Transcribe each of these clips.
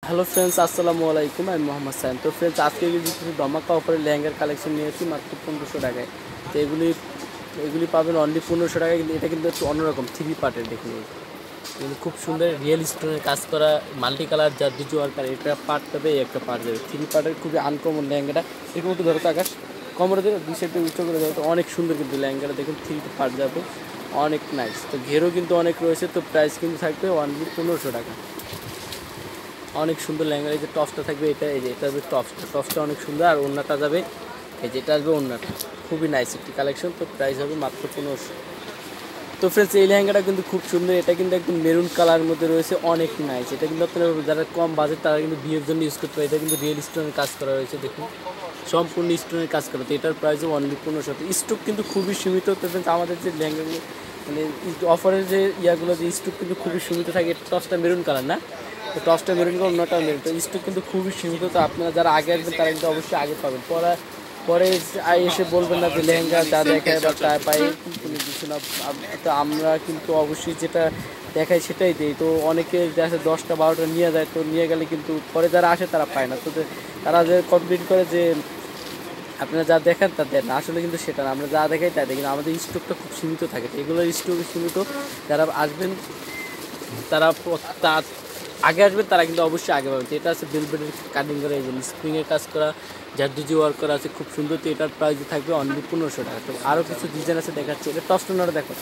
Hello friends, আসসালামু আলাইকুম। আমি মোহাম্মদ সাইম। তো ফ্রেন্ডস, আজকে কিছু ধামাকা অফারে লেহেঙ্গার কালেকশন নিয়েছি মাত্র 1500 টাকায়। তো এগুলি পাবেন অনলি 1500 টাকায়। কিন্তু এটা কিন্তু একটু অন্যরকম থ্রি পার্টের। দেখুন, কিন্তু খুব সুন্দর রিয়েল স্টোনের কাজ করা মাল্টি কালার যা দুজো ওয়ার্কার। এটা পার্ট পাবে, একটা পার্ট যাবে। থ্রি পার্টের খুবই আনকমন লেহেঙ্গাটা। এরকম একটু ধরো তো আকাশ, কমরে দিয়ে দুই সাইডে উঁচু করে দেওয়া। তো অনেক সুন্দর কিন্তু লেহেঙ্গাটা। দেখুন থ্রি পার্ট যাবে, অনেক নাইস। তো ঘেরও কিন্তু অনেক রয়েছে। তো প্রাইস কিন্তু থাকবে অনলি 1500 টাকা। অনেক সুন্দর লেহেঙ্গা। এই যে টপসটা থাকবে, এটা এই যে এটা হবে টপসটা অনেক সুন্দর। আর ওড়নাটা যাবে, এই যে এটা আসবে ওড়নাটা। খুবই নাইস একটি কালেকশন। তো প্রাইস হবে মাত্র 1500। তো ফ্রেন্ডস, এই লেহেঙ্গাটা কিন্তু খুব সুন্দর। এটা কিন্তু একদম মেরুন কালার মধ্যে রয়েছে, অনেক নাইস। এটা কিন্তু আপনারা যারা কম বাজেট তারা কিন্তু বিয়ের জন্য ইউজ করতে পারে। এটা কিন্তু রিয়েল স্টোনের কাজ করা রয়েছে। দেখুন, সম্পূর্ণ স্টোনের কাজ করা। তো এটার প্রাইসও অনলি 1500। স্টক কিন্তু খুবই সীমিত। তো ফ্রেন্ডস, আমাদের যে লেহেঙ্গাগুলো মানে অফারের যে ইয়াগুলো, যে স্টক কিন্তু খুবই সীমিত থাকে। টপসটা মেরুন কালার না, তো টপসটা মেরুন কালার, অন্যটা মেরুন। তো স্টক কিন্তু খুবই সীমিত। তো আপনারা যারা আগে আসবেন তারা কিন্তু অবশ্যই আগে পাবেন। পরে এসে বলবেন না যে লেহেঙ্গা যা দেখায় বা তা পাই কোনো কিছু না। তো আমরা কিন্তু অবশ্যই যেটা দেখাই সেটাই দিই। তো অনেকে দেখা 10টা 12টা নিয়ে যায়। তো নিয়ে গেলে কিন্তু পরে যারা আসে তারা পায় না। তো তারা যে কমপ্লিট করে যে আপনারা যা দেখেন তা দেন, আসলে কিন্তু সেটা না। আমরা যা দেখাই তাই দেখি। আমাদের স্টকটা খুব সীমিত থাকে। এগুলোর স্টক সীমিত। যারা আসবেন তারা আগে আসবেন, তারা কিন্তু অবশ্যই আগে পাবেন। তো এটা আছে বেলভেটের কাটিং করা, এই যে স্প্রিংয়ের কাজ করা, জারদুজি ওয়ার্ক করা আছে, খুব সুন্দর। তো এটার প্রাইস থাকবে অনলি 1500 টাকা। তো আরও কিছু ডিজাইন আছে দেখাচ্ছে। এটা টপস ওনারা দেখো।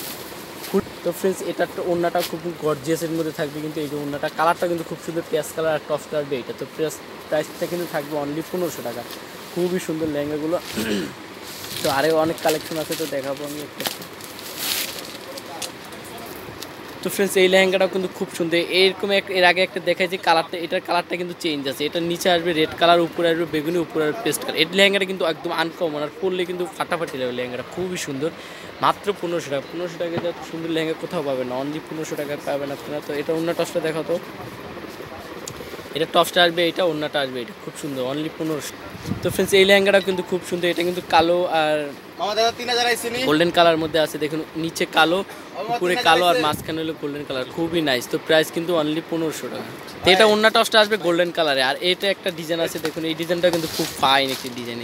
তো ফ্রেন্ডস, এটার ওড়নাটা খুব গর্জিয়াসের মধ্যে থাকবে। কিন্তু এই যে ওড়নাটা কালারটা কিন্তু খুব সুন্দর পেঁয়াজ কালার। আর টপসটা আসবে এইটা। তো প্রাইসটা কিন্তু থাকবে অনলি 1500 টাকা। খুবই সুন্দর লেহেঙ্গাগুলো। তো আরও অনেক কালেকশন আছে, তো দেখাবো আমি একটা। তো ফ্রেন্ডস, এই লেহেঙ্গাটাও কিন্তু খুব সুন্দর। এরকম এর আগে একটা দেখায় যে কালারটা, এটার কালারটা কিন্তু চেঞ্জ আছে। এটা নিচে আসবে রেড কালার, উপরে আসবে বেগুনি, উপরে আসবে পেস্ট কালার। এই লেহেঙ্গাটা কিন্তু একদম আনকমন। আর পরলে কিন্তু ফাটাফাটি লাগবে। লেহেঙ্গাটা খুবই সুন্দর। মাত্র 1500 টাকা। 1500 টাকা যত সুন্দর লেহেঙ্গা কোথাও পাবেন না, অনলি 1500 টাকায় পাবেন আপনারা। তো এটা অন্য টপসটা দেখাও তো। এটা টপসটা আসবে, এটা ওড়নাটা আসবে, এটা খুব সুন্দর, অনলি 1500। তো ফ্রেন্ডস, এই লেহেঙ্গাটা কিন্তু খুব সুন্দর। এটা কিন্তু কালো আর গোল্ডেন কালার মধ্যে আছে। দেখুন, নিচে কালো, উপরে কালো, আর মাঝখানে হলো গোল্ডেন কালার। খুবই নাইস। তো প্রাইস কিন্তু অনলি 1500 টাকা। তো এটা ওড়না টপসটা আসবে গোল্ডেন কালারে। আর এটা একটা ডিজাইন আছে, দেখুন এই ডিজাইনটা কিন্তু খুব ফাইন একটি ডিজাইন,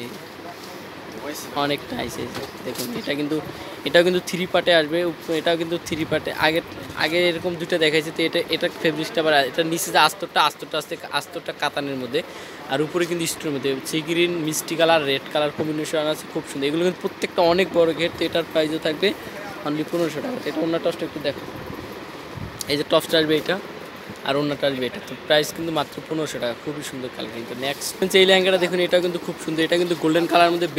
অনেক নাইস। দেখুন, এটাও কিন্তু থ্রি পার্টে আসবে। এটাও কিন্তু থ্রি পার্টে। আগে এরকম দুটো দেখাইছে। তো এটা ফেব্রিক্সটা আবার এটা নিচে যে আস্তরটা কাতানের মধ্যে, আর উপরে কিন্তু স্টোনের মধ্যে সি গ্রিন, মিষ্টি কালার, রেড কালার কম্বিনেশন আছে, খুব সুন্দর। এগুলো কিন্তু প্রত্যেকটা অনেক বড় ঘের। তো এটার প্রাইসও থাকবে অনলি 1500 টাকা। তো এটা অন্য টপসটা একটু দেখো। এই যে টপসটা আসবে এটা, আর অন্যটা আসবে এটা। তো প্রাইস কিন্তু মাত্র 1500 টাকা। খুবই সুন্দর কালার। কিন্তু নেক্সট এই লেহেঙ্গাটা দেখুন, এটাও কিন্তু খুব সুন্দর। এটা কিন্তু গোল্ডেন কালার মধ্যে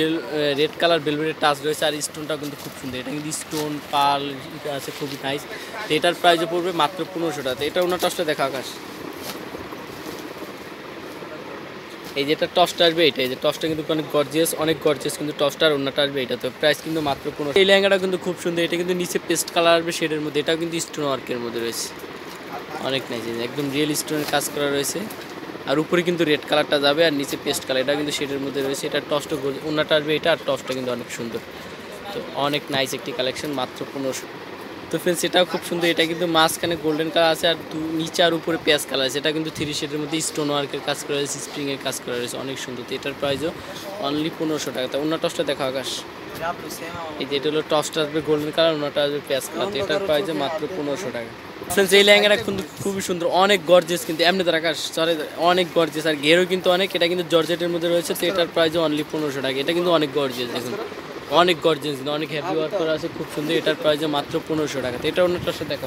রেড কালার বেলভেটের টাচ রয়েছে। আর স্টোনটাও কিন্তু খুব সুন্দর। এটা কিন্তু স্টোন পাল এটা আছে, খুবই নাইস। তো এটার প্রাইসও পড়বে মাত্র 1500 টাকা। তো এটা অন্য টপসটা দেখা আকাশ। এই যে এটা টপসটা আসবে, এটা এই যে টপসটা কিন্তু অনেক গর্জিয়াস কিন্তু টপসটা। আর অন্যটা আসবে এটা। তো প্রাইস কিন্তু মাত্র 1500। এই লেহেঙ্গাটা কিন্তু খুব সুন্দর। এটা কিন্তু নিচে পেস্ট কালার আসবে শেডের মধ্যে। এটাও কিন্তু স্টোন ওয়ার্কের মধ্যে রয়েছে, অনেক নাইস। একদম রিয়েল স্টোনের কাজ করা রয়েছে। আর উপরে কিন্তু রেড কালারটা যাবে, আর নিচে পেস্ট কালার। এটা কিন্তু শেডের মধ্যে রয়েছে। এটা টপসটা ওড়নাটা আসবে এটা, আর টপসটা কিন্তু অনেক সুন্দর। তো অনেক নাইস একটি কালেকশন, মাত্র 1500। তো ফ্রেন্ডস, এটাও খুব সুন্দর। এটা কিন্তু মাঝখানে গোল্ডেন কালার আছে, আর নিচে আর উপরে পেঁয়াজ কালার আছে। এটা কিন্তু থ্রি শেডের মধ্যে স্টোন ওয়ার্কের কাজ করা রয়েছে, স্প্রিংয়ের কাজ করা রয়েছে, অনেক সুন্দর। তো এটার প্রাইসও অনলি 1500 টাকা। তো অন্য টপসটা দেখা আকাশ। এই যে এটা হলো টপসটা আসবে গোল্ডেন কালার, অন্যটা আসবে পেঁয়াজ কালার। তো এটার প্রাইসও মাত্র 1500 টাকা। ফ্রেন্ডস, এই লেহেঙ্গাটা কিন্তু খুবই সুন্দর, অনেক গর্জিয়াস। কিন্তু এমনি তার আকাশ অনেক গর্জিয়াস। আর ঘেরও কিন্তু অনেক। এটা কিন্তু জর্জেটের মধ্যে রয়েছে। তো এটার প্রাইসও অনলি 1500 টাকা। এটা কিন্তু অনেক গর্জিয়াস। দেখুন, অনেক গর্জিয়াস, কিন্তু অনেক হেভি ওয়ার্ক করা আছে, খুব সুন্দর। এটার প্রাইসও মাত্র 1500 টাকা। তো এটা অন্যটার সাথে দেখো।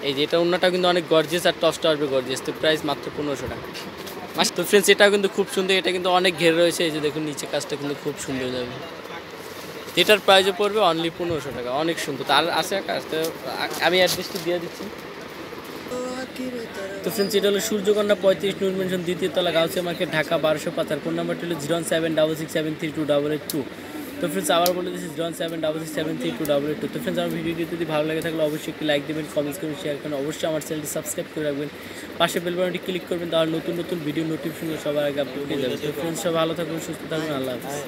এই যে এটা অন্যটা কিন্তু অনেক গর্জিয়াস, আর টপসটা আসবে গর্জিয়াস। তো প্রাইস মাত্র 1500 টাকা। তো ফ্রেন্ডস, এটাও কিন্তু খুব সুন্দর। এটা কিন্তু অনেক ঘের রয়েছে। এই যে দেখুন, নিচে কাজটা কিন্তু খুব সুন্দর যাবে। এটার প্রাইসও পড়বে অনলি 1500 টাকা, অনেক সুন্দর। তার আছে আকাশ। তো আমি অ্যাড্রেসটি দিয়ে দিচ্ছি। তো ফ্রেন্ডস, এটা হলো সূর্যকন্যা 35 নূর মেনশন, দ্বিতীয় তলা, গাউসিয়া মার্কেট, ঢাকা 1205। ফোন নাম্বারটি হলো 07667328882। তো ফ্রেন্ডস, আবার বলে দিচ্ছি 07667328882। তো ফ্রেন্ডস, আমার ভিডিওটি যদি ভালো লাগে থাকলে অবশ্যই একটি লাইক দেবেন, কমেন্টস করবেন, শেয়ার করবেন। অবশ্যই আমার চ্যানেলটি সাবস্ক্রাইব করে রাখবেন, পাশে বেল বাটনটি ক্লিক করবেন, তাহলে নতুন ভিডিও নোটিফিকেশন সবার আগে আপলোড হয়ে যাবে। তো ফ্রেন্ডস, সব ভালো থাকবেন, সুস্থ থাকবেন, আল্লাহ হাফেজ।